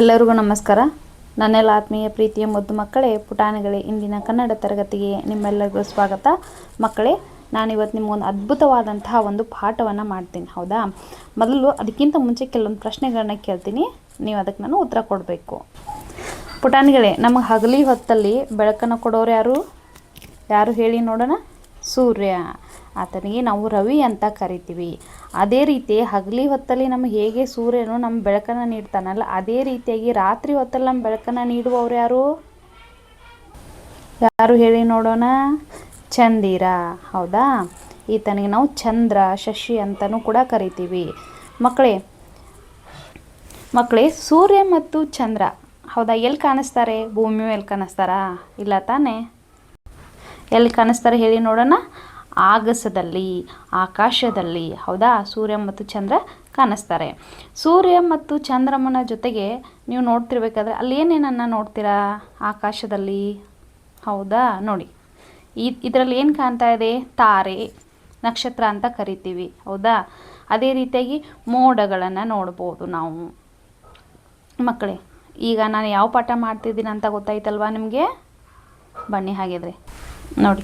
ಎಲ್ಲರಿಗೂ ನಮಸ್ಕಾರ. ನನ್ನೆಲ್ಲ ಆತ್ಮೀಯ ಪ್ರೀತಿಯ ಮುದ್ದು ಮಕ್ಕಳೇ, ಪುಟಾಣಿಗಳೇ, ಇಂದಿನ ಕನ್ನಡ ತರಗತಿಗೆ ನಿಮ್ಮೆಲ್ಲರಿಗೂ ಸ್ವಾಗತ. ಮಕ್ಕಳೇ, ನಾನಿವತ್ತು ನಿಮಗೊಂದು ಅದ್ಭುತವಾದಂತಹ ಒಂದು ಪಾಠವನ್ನು ಮಾಡ್ತೀನಿ. ಹೌದಾ? ಮೊದಲು ಅದಕ್ಕಿಂತ ಮುಂಚೆ ಕೆಲವೊಂದು ಪ್ರಶ್ನೆಗಳನ್ನ ಕೇಳ್ತೀನಿ, ನೀವು ಅದಕ್ಕೆ ನಾನು ಉತ್ತರ ಕೊಡಬೇಕು. ಪುಟಾಣಿಗಳೇ, ನಮಗೆ ಹಗಲಿ ಹೊತ್ತಲ್ಲಿ ಬೆಳಕನ್ನು ಕೊಡೋರು ಯಾರು ಹೇಳಿ ನೋಡೋಣ? ಸೂರ್ಯ. ಆತನಿಗೆ ನಾವು ರವಿ ಅಂತ ಕರಿತೀವಿ. ಅದೇ ರೀತಿ ಹಗಲಿ ಹೊತ್ತಲ್ಲಿ ನಮಗೆ ಹೇಗೆ ಸೂರ್ಯನು ನಮ್ಮ ಬೆಳಕನ್ನು ನೀಡ್ತಾನಲ್ಲ, ಅದೇ ರೀತಿಯಾಗಿ ರಾತ್ರಿ ಹೊತ್ತಲ್ಲಿ ನಮ್ಮ ಬೆಳಕನ್ನು ನೀಡುವವರು ಯಾರು ಹೇಳಿ ನೋಡೋಣ? ಚಂದಿರ. ಹೌದಾ? ಈತನಿಗೆ ನಾವು ಚಂದ್ರ, ಶಶಿ ಅಂತಲೂ ಕೂಡ ಕರಿತೀವಿ. ಮಕ್ಕಳೇ, ಸೂರ್ಯ ಮತ್ತು ಚಂದ್ರ ಹೌದಾ ಎಲ್ಲಿ ಕಾಣಿಸ್ತಾರೆ? ಭೂಮಿ ಮೇಲೆ ಕಾಣಿಸ್ತಾರಾ? ಇಲ್ಲ ತಾನೇ? ಎಲ್ಲಿ ಕಾಣಿಸ್ತಾರೆ ಹೇಳಿ ನೋಡೋಣ? ಆಗಸದಲ್ಲಿ, ಆಕಾಶದಲ್ಲಿ. ಹೌದಾ? ಸೂರ್ಯ ಮತ್ತು ಚಂದ್ರ ಕಾಣಿಸ್ತಾರೆ. ಸೂರ್ಯ ಮತ್ತು ಚಂದ್ರಮನ ಜೊತೆಗೆ ನೀವು ನೋಡ್ತಿರ್ಬೇಕಾದ್ರೆ ಅಲ್ಲಿ ಏನೇನನ್ನು ನೋಡ್ತೀರಾ ಆಕಾಶದಲ್ಲಿ? ಹೌದಾ? ನೋಡಿ, ಇದರಲ್ಲಿ ಏನು ಕಾಣ್ತಾ ಇದೆ? ತಾರೆ, ನಕ್ಷತ್ರ ಅಂತ ಕರಿತೀವಿ. ಹೌದಾ? ಅದೇ ರೀತಿಯಾಗಿ ಮೋಡಗಳನ್ನು ನೋಡ್ಬೋದು ನಾವು. ಮಕ್ಕಳೇ, ಈಗ ನಾನು ಯಾವ ಪಾಠ ಮಾಡ್ತಿದ್ದೀನಿ ಅಂತ ಗೊತ್ತಾಯ್ತಲ್ವಾ ನಿಮಗೆ? ಬನ್ನಿ ಹಾಗಿದ್ರೆ ನೋಡಿ,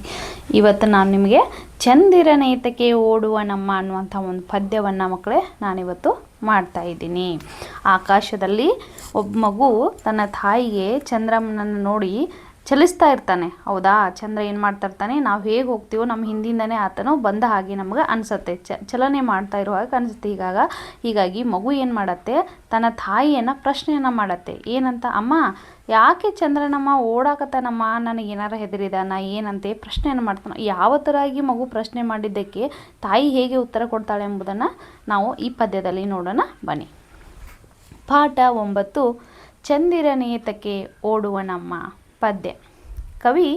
ಇವತ್ತು ನಾನು ನಿಮಗೆ ಚಂದಿರನೇತಕ್ಕೆ ಓಡುವ ನಮ್ಮ ಅನ್ನುವಂಥ ಒಂದು ಪದ್ಯವನ್ನು ಮಕ್ಕಳೇ ನಾನಿವತ್ತು ಮಾಡ್ತಾ ಇದ್ದೀನಿ. ಆಕಾಶದಲ್ಲಿ ಒಬ್ಬ ಮಗು ತನ್ನ ತಾಯಿಗೆ ಚಂದ್ರಮ್ಮನನ್ನು ನೋಡಿ ಚಲಿಸ್ತಾ ಇರ್ತಾನೆ. ಹೌದಾ? ಚಂದ್ರ ಏನು ಮಾಡ್ತಾ ಇರ್ತಾನೆ, ನಾವು ಹೇಗೆ ಹೋಗ್ತೀವೋ ನಮ್ಮ ಹಿಂದಿಂದನೇ ಆತನು ಬಂದ ಹಾಗೆ ನಮಗೆ ಅನಿಸುತ್ತೆ, ಚಲನೆ ಮಾಡ್ತಾ ಇರೋ ಹಾಗೆ ಅನಿಸುತ್ತೆ. ಹೀಗಾಗಿ ಮಗು ಏನು ಮಾಡುತ್ತೆ, ತನ್ನ ತಾಯಿಯನ್ನು ಪ್ರಶ್ನೆಯನ್ನು ಮಾಡುತ್ತೆ. ಏನಂತ? ಅಮ್ಮ, ಯಾಕೆ ಚಂದ್ರನಮ್ಮ ಓಡಾಕತ್ತಾನಮ್ಮ? ನನಗೇನಾರ ಹೆದರಿದಾನ ಏನಂತೆ ಪ್ರಶ್ನೆಯನ್ನು ಮಾಡ್ತಾನೆ. ಯಾವ ಥರಾಗಿ ಮಗು ಪ್ರಶ್ನೆ ಮಾಡಿದ್ದಕ್ಕೆ ತಾಯಿ ಹೇಗೆ ಉತ್ತರ ಕೊಡ್ತಾಳೆ ಎಂಬುದನ್ನು ನಾವು ಈ ಪದ್ಯದಲ್ಲಿ ನೋಡೋಣ. ಬನ್ನಿ. ಪಾಠ 9, ಚಂದಿರನೇತಕ್ಕೆ ಓಡುವ ನಮ್ಮ. ಪದ್ಯ. ಕವಿ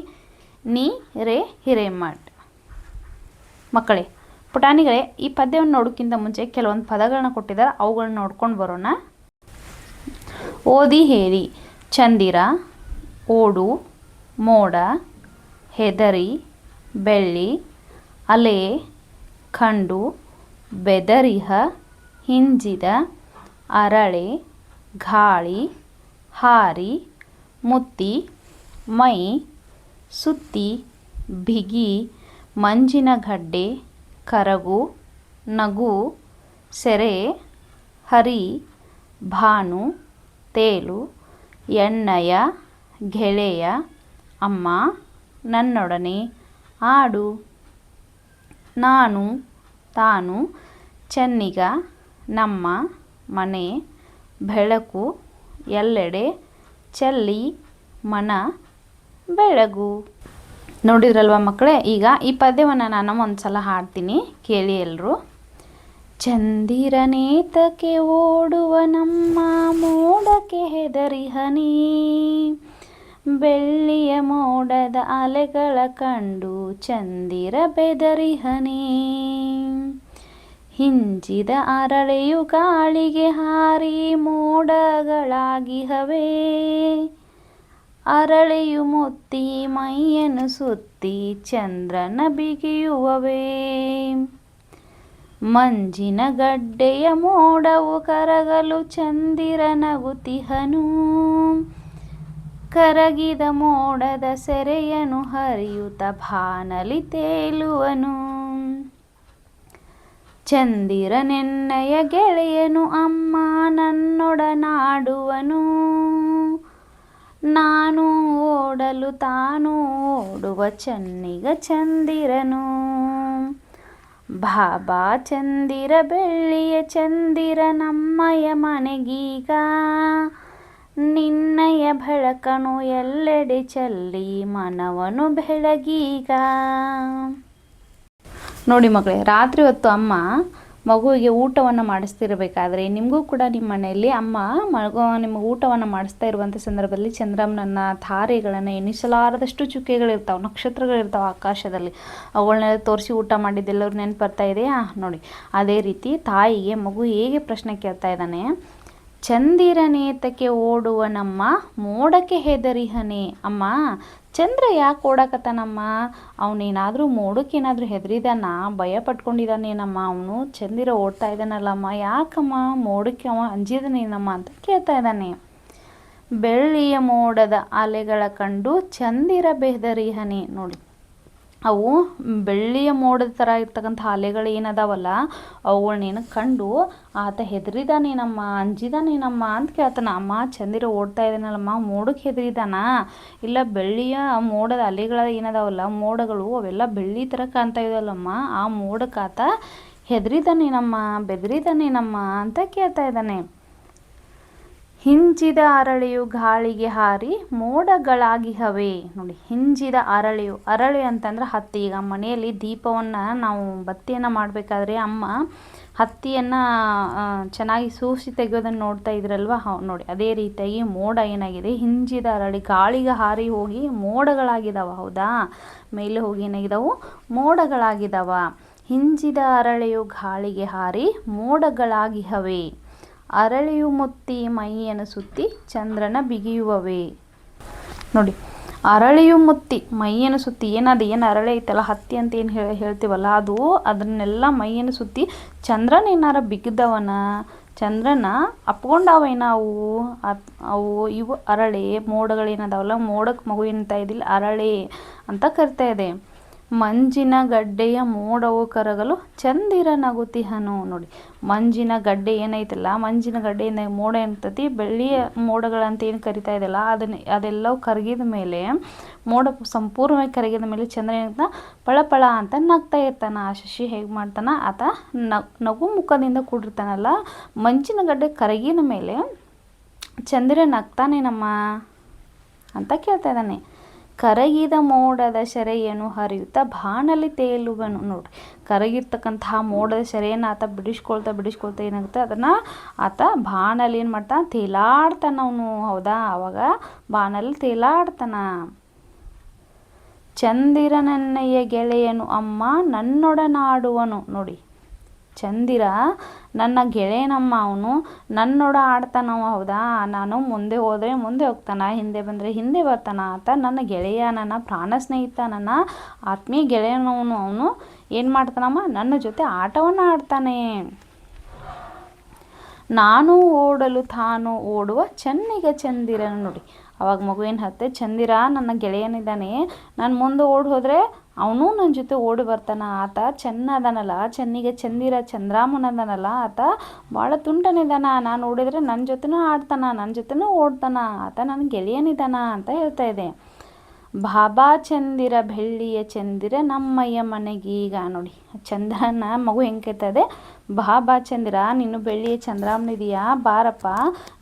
ನಿ. ರೇ. ಹಿರೇಮಠ್. ಮಕ್ಕಳೇ, ಪುಟಾಣಿಗಳೇ, ಈ ಪದ್ಯವನ್ನು ನೋಡೋಕ್ಕಿಂತ ಮುಂಚೆ ಕೆಲವೊಂದು ಪದಗಳನ್ನ ಕೊಟ್ಟಿದ್ದಾರೆ, ಅವುಗಳನ್ನ ನೋಡ್ಕೊಂಡು ಬರೋಣ. ಓದಿ ಹೇಳಿ. ಚಂದಿರ, ಓಡು, ಮೋಡ, ಹೆದರಿ, ಬೆಳ್ಳಿ, ಅಲೆ, ಕಂಡು, ಬೆದರಿಹ, ಹಿಂಜಿದ, ಅರಳೆ, ಗಾಳಿ, ಹಾರಿ, ಮುತ್ತಿ, ಮೈ, ಸುತ್ತಿ, ಬಿಗಿ, ಮಂಜಿನ ಗಡ್ಡೆ, ಕರಗು, ನಗು, ಸೆರೆ, ಹರಿ, ಭಾನು, ತೇಲು, ಎಣ್ಣೆಯ, ಗೆಳೆಯ, ಅಮ್ಮ, ನನ್ನೊಡನೆ, ಆಡು, ನಾನು, ತಾನು, ಚೆನ್ನಿಗ, ನಮ್ಮ, ಮನೆ, ಬೆಳಕು, ಎಲ್ಲೆಡೆ, ಚೆಲ್ಲಿ, ಮನ, ಬೆಳಗು. ನೋಡಿದ್ರಲ್ವ ಮಕ್ಕಳೇ? ಈಗ ಈ ಪದ್ಯವನ್ನು ನಾನು ಒಂದು ಸಲ ಹಾಡ್ತೀನಿ, ಕೇಳಿ ಎಲ್ಲರೂ. ಚಂದಿರನೇತಕ್ಕೆ ಓಡುವ ನಮ್ಮ, ಮೋಡಕ್ಕೆ ಹೆದರಿಹನಿ, ಬೆಳ್ಳಿಯ ಮೋಡದ ಅಲೆಗಳ ಕಂಡು ಚಂದಿರ ಬೆದರಿಹನಿ, ಹಿಂಜಿದ ಅರಳೆಯು ಗಾಳಿಗೆ ಹಾರಿ ಮೋಡಗಳಾಗಿಹವೇ, ಅರಳೆಯು ಮುತ್ತಿ ಮೈಯನ್ನು ಸುತ್ತಿ ಚಂದ್ರನ ಬಿಗಿಯುವವೇ, ಮಂಜಿನ ಗಡ್ಡೆಯ ಮೋಡವು ಕರಗಲು ಚಂದಿರ ನಗುತಿಹನು, ಕರಗಿದ ಮೋಡದ ಸೆರೆಯನು ಹರಿಯುತ್ತ ಭಾನಲಿ ತೇಲುವನು, ಚಂದಿರನೆನ್ನಯ ಗೆಳೆಯನು ಅಮ್ಮ ನನ್ನೊಡನಾಡುವನು, ನಾನು ಓಡಲು ತಾನು ಓಡುವ ಚೆನ್ನಿಗ ಚಂದಿರನು, ಬಾಬಾ ಚಂದಿರ ಬೆಳ್ಳಿಯ ಚಂದಿರ ನಮ್ಮಯ ಮನೆಗೀಗ, ನಿನ್ನಯ ಬೆಳಕನು ಎಲ್ಲೆಡೆ ಚೆಲ್ಲಿ ಮನವನು ಬೆಳಗೀಗ. ನೋಡಿ ಮಕ್ಕಳೇ, ರಾತ್ರಿ ಹೊತ್ತು ಅಮ್ಮ ಮಗುವಿಗೆ ಊಟವನ್ನು ಮಾಡಿಸ್ತಿರ್ಬೇಕಾದ್ರೆ, ನಿಮಗೂ ಕೂಡ ನಿಮ್ಮ ಮನೆಯಲ್ಲಿ ಅಮ್ಮ ನಿಮಗೆ ಊಟವನ್ನು ಮಾಡಿಸ್ತಾ ಇರುವಂಥ ಸಂದರ್ಭದಲ್ಲಿ ಚಂದ್ರಮ್ಮನನ್ನು, ತಾರೆಗಳನ್ನು, ಎಣಿಸಲಾರದಷ್ಟು ಚುಕ್ಕೆಗಳಿರ್ತಾವೆ, ನಕ್ಷತ್ರಗಳಿರ್ತಾವೆ ಆಕಾಶದಲ್ಲಿ, ಅವುಗಳನ್ನೆಲ್ಲ ತೋರಿಸಿ ಊಟ ಮಾಡಿದ್ದೆಲ್ಲರೂ ನೆನಪು ಬರ್ತಾ ಇದೆಯಾ? ನೋಡಿ, ಅದೇ ರೀತಿ ತಾಯಿಗೆ ಮಗು ಹೇಗೆ ಪ್ರಶ್ನೆ ಕೇಳ್ತಾ ಇದ್ದಾನೆ, ಚಂದಿರನೇತಕ್ಕೆ ಓಡುವ ನಮ್ಮ, ಮೋಡಕ್ಕೆ ಹೆದರಿಹನೆ. ಅಮ್ಮ, ಚಂದ್ರ ಯಾಕೆ ಓಡಾಕತ್ತಾನಮ್ಮ? ಅವನೇನಾದರೂ ಮೋಡಕ್ಕೇನಾದರೂ ಹೆದರಿದಾನ, ಭಯ ಪಟ್ಕೊಂಡಿದ್ದಾನೇನಮ್ಮ? ಅವನು ಚಂದಿರ ಓಡ್ತಾ ಇದ್ದಾನಲ್ಲಮ್ಮ, ಯಾಕಮ್ಮ ಮೋಡಕ್ಕೆ ಅವ ಅಂಜಿದನೇನಮ್ಮ ಅಂತ ಕೇಳ್ತಾ ಇದ್ದಾನೆ. ಬೆಳ್ಳಿಯ ಮೋಡದ ಅಲೆಗಳ ಕಂಡು ಚಂದಿರ ಬೆದರಿಹನೆ. ನೋಡಿ, ಅವು ಬೆಳ್ಳಿಯ ಮೋಡದ ಥರ ಇರ್ತಕ್ಕಂಥ ಅಲೆಗಳು ಏನದಾವಲ್ಲ ಅವುಗಳನ್ನೇನು ಕಂಡು ಆತ ಹೆದರಿದಾನೇನಮ್ಮ, ಅಂಜಿದಾನೇನಮ್ಮ ಅಂತ ಕೇಳ್ತಾನ. ಅಮ್ಮ, ಚಂದಿರ ಓಡ್ತಾ ಇದ್ದಾನಲ್ಲಮ್ಮ, ಮೋಡಕ್ಕೆ ಹೆದರಿದಾನ, ಇಲ್ಲ ಬೆಳ್ಳಿಯ ಮೋಡದ ಅಲೆಗಳ ಏನದಾವಲ್ಲ ಮೋಡಗಳು ಅವೆಲ್ಲ ಬೆಳ್ಳಿ ಥರ ಕಾಣ್ತಾ ಇದವಲ್ಲಮ್ಮ, ಆ ಮೋಡಕ್ಕೆ ಆತ ಹೆದರಿದಾನೇನಮ್ಮ, ಬೆದರಿದಾನೇನಮ್ಮ ಅಂತ ಕೇಳ್ತಾ ಇದ್ದಾನೆ. ಹಿಂಜಿದ ಅರಳಿಯು ಗಾಳಿಗೆ ಹಾರಿ ಮೋಡಗಳಾಗಿಹವೆ. ನೋಡಿ, ಹಿಂಜಿದ ಅರಳಿಯು, ಅರಳಿ ಅಂತಂದ್ರೆ ಹತ್ತಿ. ಈಗ ಮನೆಯಲ್ಲಿ ದೀಪವನ್ನು ನಾವು ಬತ್ತಿಯನ್ನು ಮಾಡಬೇಕಾದ್ರೆ ಅಮ್ಮ ಹತ್ತಿಯನ್ನು ಚೆನ್ನಾಗಿ ಸೂಸಿ ತೆಗೆಯೋದನ್ನು ನೋಡ್ತಾ ಇದ್ರಲ್ವ, ನೋಡಿ ಅದೇ ರೀತಿಯಾಗಿ ಮೋಡ ಏನಾಗಿದೆ, ಹಿಂಜಿದ ಅರಳಿ ಗಾಳಿಗೆ ಹಾರಿ ಹೋಗಿ ಮೋಡಗಳಾಗಿದ್ದಾವ. ಹೌದಾ, ಮೇಲೆ ಹೋಗಿ ಏನಾಗಿದ್ದಾವು, ಮೋಡಗಳಾಗಿದ್ದಾವ. ಹಿಂಜಿದ ಅರಳಿಯು ಗಾಳಿಗೆ ಹಾರಿ ಮೋಡಗಳಾಗಿಹವೆ. ಅರಳಿಯು ಮುತ್ತಿ ಮೈಯನ್ನು ಸುತ್ತಿ ಚಂದ್ರನ ಬಿಗಿಯುವವೇ. ನೋಡಿ, ಅರಳಿಯು ಮುತ್ತಿ ಮೈಯನ್ನು ಸುತ್ತಿ, ಏನು ಅರಳಿ ಐತಲ್ಲ ಹತ್ತಿ ಅಂತ ಏನು ಹೇಳ್ತೀವಲ್ಲ ಅದು, ಅದನ್ನೆಲ್ಲ ಮೈಯನ್ನು ಸುತ್ತಿ ಚಂದ್ರನ ಏನಾರ ಬಿಗಿದವನ, ಚಂದ್ರನ ಅಪ್ಕೊಂಡವೇನ ಅವು ಇವು ಅರಳಿ ಮೋಡಗಳೇನದಾವಲ್ಲ, ಮೋಡಕ್ಕೆ ಮಗು ಏನಂತ ಇದಿಲ್ಲ ಅರಳಿ ಅಂತ ಕರಿತಾ ಇದೆ. ಮಂಜಿನ ಗಡ್ಡೆಯ ಮೋಡವು ಕರಗಲು ಚಂದಿರ ನಗುತಿಹನು. ನೋಡಿ, ಮಂಜಿನ ಗಡ್ಡೆ ಏನೈತಲ್ಲ, ಮಂಜಿನ ಗಡ್ಡೆಯಿಂದ ಮೋಡ ಏನಿರ್ತೈತಿ, ಬೆಳ್ಳಿಯ ಮೋಡಗಳಂತ ಏನು ಕರಿತಾ ಇದೆಯಲ್ಲ ಅದೆಲ್ಲವೂ ಕರಗಿದ ಮೇಲೆ, ಮೋಡ ಸಂಪೂರ್ಣವಾಗಿ ಕರಗಿದ ಮೇಲೆ ಚಂದ್ರ ಏನಾಗ್ತಾನ ಪಳ ಪಳ ಅಂತ ನಗ್ತಾ ಇರ್ತಾನ. ಆ ಶಶಿ ಹೇಗೆ ಮಾಡ್ತಾನ, ಆತ ನಗು ಮುಖದಿಂದ ಕೂಡಿರ್ತಾನಲ್ಲ, ಮಂಜಿನ ಗಡ್ಡೆ ಕರಗಿದ ಮೇಲೆ ಚಂದ್ರ ನಗ್ತಾನೇನಮ್ಮ ಅಂತ ಕೇಳ್ತಾ ಇದ್ದಾನೆ. ಕರಗಿದ ಮೋಡದ ಸೆರೆಯನ್ನು ಹರಿಯುತ್ತಾ ಬಾಣಲಿ ತೇಲುವನು. ನೋಡ್ರಿ, ಕರಗಿರ್ತಕ್ಕಂತಹ ಮೋಡದ ಸೆರೆಯನ್ನು ಆತ ಬಿಡಿಸ್ಕೊಳ್ತಾ ಏನಾಗುತ್ತೆ, ಅದನ್ನು ಆತ ಬಾಣಲಿ ಏನು ಮಾಡ್ತಾನೆ, ತೇಲಾಡ್ತಾನ ಅವನು. ಹೌದಾ, ಅವಾಗ ಬಾಣಲಿ ತೇಲಾಡ್ತಾನ. ಚಂದಿರನನ್ನಯ್ಯ ಗೆಳೆಯನು ಅಮ್ಮ ನನ್ನೊಡನಾಡುವನು. ನೋಡಿ, ಚಂದಿರ ನನ್ನ ಗೆಳೆಯನಮ್ಮ, ಅವನು ನನ್ನೊಡ ಆಡ್ತಾನವ. ಹೌದಾ, ನಾನು ಮುಂದೆ ಹೋದರೆ ಮುಂದೆ ಹೋಗ್ತಾನ, ಹಿಂದೆ ಬಂದರೆ ಹಿಂದೆ ಬರ್ತಾನ. ಆತ ನನ್ನ ಗೆಳೆಯ, ನನ್ನ ಪ್ರಾಣ ಸ್ನೇಹಿತ, ನನ್ನ ಆತ್ಮೀಯ ಗೆಳೆಯನವನು. ಅವನು ಏನು ಮಾಡ್ತಾನಮ್ಮ, ನನ್ನ ಜೊತೆ ಆಟವನ್ನು ಆಡ್ತಾನೆ. ನಾನು ಓಡಲು ತಾನು ಓಡುವ ಚೆನ್ನಿಗ ಚಂದಿರನು. ನೋಡಿ, ಅವಾಗ ಮಗು ಏನು ಹತ್ತೆ, ಚಂದಿರ ನನ್ನ ಗೆಳೆಯನಿದ್ದಾನೆ, ನಾನು ಮುಂದೆ ಓಡಿ ಹೋದರೆ ಅವನು ನನ್ನ ಜೊತೆ ಓಡಿ ಬರ್ತಾನ. ಆತ ಚೆನ್ನದನಲ್ಲ, ಚೆನ್ನಿಗೆ ಚಂದಿರ ಚಂದ್ರಾಮನದನಲ್ಲ, ಆತ ಭಾಳ ತುಂಟನಿದ್ದಾನ, ನಾನು ಓಡಿದ್ರೆ ನನ್ನ ಜೊತೆನೂ ಆಡ್ತಾನ, ನನ್ನ ಜೊತೆನೂ ಓಡ್ತಾನ, ಆತ ನನ್ನ ಗೆಳೆಯನಿದ್ದಾನ ಅಂತ ಹೇಳ್ತಾ ಇದೆ. ಬಾಬಾ ಚಂದಿರ ಬೆಳ್ಳಿಯ ಚಂದಿರ ನಮ್ಮಯ್ಯ ಮನೆಗೀಗ. ನೋಡಿ, ಚಂದ್ರನ ಮಗು ಹೆಂಗೆ ಕೇಳ್ತಾ ಇದೆ, ಬಾಬಾ ಚಂದಿರ ನೀನು ಬೆಳ್ಳಿಯ ಚಂದ್ರಾಮನಿದೆಯಾ, ಬಾರಪ್ಪ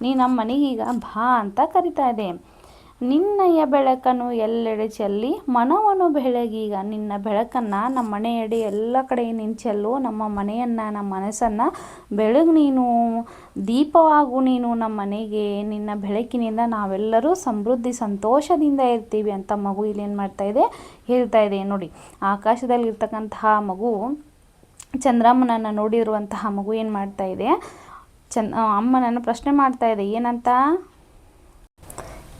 ನೀ ನಮ್ಮ ಮನೆಗೀಗ ಬಾ ಅಂತ ಕರಿತಾ ಇದೆ. ನಿನ್ನಯ ಬೆಳಕನ್ನು ಎಲ್ಲೆಡೆ ಚೆಲ್ಲಿ ಮನವನ್ನು ಬೆಳಗೀಗ. ನಿನ್ನ ಬೆಳಕನ್ನು ನಮ್ಮ ಮನೆಯಡಿ ಎಲ್ಲ ಕಡೆ ನೀನು ಚೆಲ್ಲು, ನಮ್ಮ ಮನೆಯನ್ನು, ನಮ್ಮ ಮನಸ್ಸನ್ನು ಬೆಳಗು ನೀನು, ದೀಪವಾಗು ನೀನು ನಮ್ಮ ಮನೆಗೆ. ನಿನ್ನ ಬೆಳಕಿನಿಂದ ನಾವೆಲ್ಲರೂ ಸಮೃದ್ಧಿ ಸಂತೋಷದಿಂದ ಇರ್ತೀವಿ ಅಂತ ಮಗು ಇಲ್ಲಿ ಏನು ಮಾಡ್ತಾ ಇದೆ, ಹೇಳ್ತಾ ಇದೆ. ನೋಡಿ, ಆಕಾಶದಲ್ಲಿ ಇರ್ತಕ್ಕಂತಹ ಮಗು, ಚಂದ್ರಮ್ಮನನ್ನು ನೋಡಿರುವಂತಹ ಮಗು ಏನು ಮಾಡ್ತಾ ಇದೆ, ಅಮ್ಮನನ್ನು ಪ್ರಶ್ನೆ ಮಾಡ್ತಾ ಇದೆ. ಏನಂತ,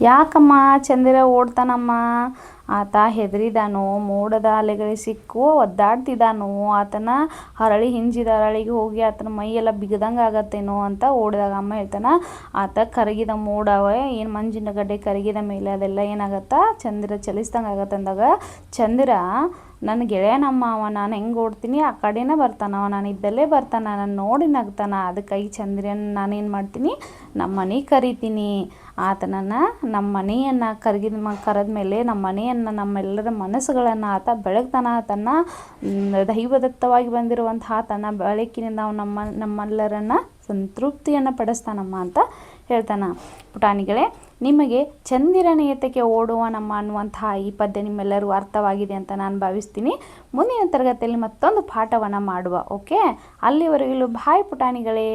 ಯಾಕಮ್ಮ ಚಂದಿರ ಓಡ್ತಾನಮ್ಮ, ಆತ ಹೆದರಿದಾನೋ, ಮೋಡದ ಅಲೆಗಳಿಗೆ ಸಿಕ್ಕು ಒದ್ದಾಡ್ತಿದ್ದಾನೋ, ಆತನ ಹಿಂಜಿದ ಅರಳಿಗೆ ಹೋಗಿ ಆತನ ಮೈಯೆಲ್ಲ ಬಿಗದಂಗೆ ಆಗತ್ತೇನೋ ಅಂತ ಓಡಿದಾಗ ಅಮ್ಮ ಹೇಳ್ತಾನ, ಆತ ಕರಗಿದ ಮೋಡವ ಏನು ಮಂಜಿನ ಗಡ್ಡೆ ಕರಗಿದ ಮೇಲೆ ಅದೆಲ್ಲ ಏನಾಗತ್ತಾ, ಚಂದಿರ ಚಲಿಸ್ದಂಗೆ ಆಗತ್ತೆ ಅಂದಾಗ, ಚಂದಿರ ನನ್ನ ಗೆಳೆಯನಮ್ಮ ಅವ, ನಾನು ಹೆಂಗೆ ಓಡ್ತೀನಿ ಆ ಕಡೆನೇ ಬರ್ತಾನವ, ನಾನು ಇದ್ದಲ್ಲೇ ಬರ್ತಾನ, ನಾನು ನೋಡಿ ನಗ್ತಾನ. ಅದಕ್ಕಾಗಿ ಚಂದಿರನ ನಾನೇನು ಮಾಡ್ತೀನಿ, ನಮ್ಮ ಮನೆಗೆ ಕರಿತೀನಿ. ಆತನನ್ನು ನಮ್ಮ ಮನೆಯನ್ನು ಕರೆದ ಮೇಲೆ ನಮ್ಮ ಮನೆಯನ್ನು, ನಮ್ಮೆಲ್ಲರ ಮನಸ್ಸುಗಳನ್ನು ಆತ ಬೆಳಗ್ತಾನ. ತನ್ನ ದೈವದತ್ತವಾಗಿ ಬಂದಿರುವಂತಹ ತನ್ನ ಬೆಳಕಿನಿಂದ ಅವನು ನಮ್ಮೆಲ್ಲರನ್ನು ಸಂತೃಪ್ತಿಯನ್ನು ಪಡಿಸ್ತಾನಮ್ಮ ಅಂತ ಹೇಳ್ತಾನ. ಪುಟಾಣಿಗಳೇ, ನಿಮಗೆ ಚಂದಿರನ ಏತಕ್ಕೆ ಓಡುವ ನಮ್ಮ ಅನ್ನುವಂತಹ ಈ ಪದ್ಯ ನಿಮ್ಮೆಲ್ಲರಿಗೂ ಅರ್ಥವಾಗಿದೆ ಅಂತ ನಾನು ಭಾವಿಸ್ತೀನಿ. ಮುಂದಿನ ತರಗತಿಯಲ್ಲಿ ಮತ್ತೊಂದು ಪಾಠವನ್ನು ಮಾಡುವ. ಓಕೆ, ಅಲ್ಲಿವರೆಗೂ ಬಾಯ್ ಪುಟಾಣಿಗಳೇ.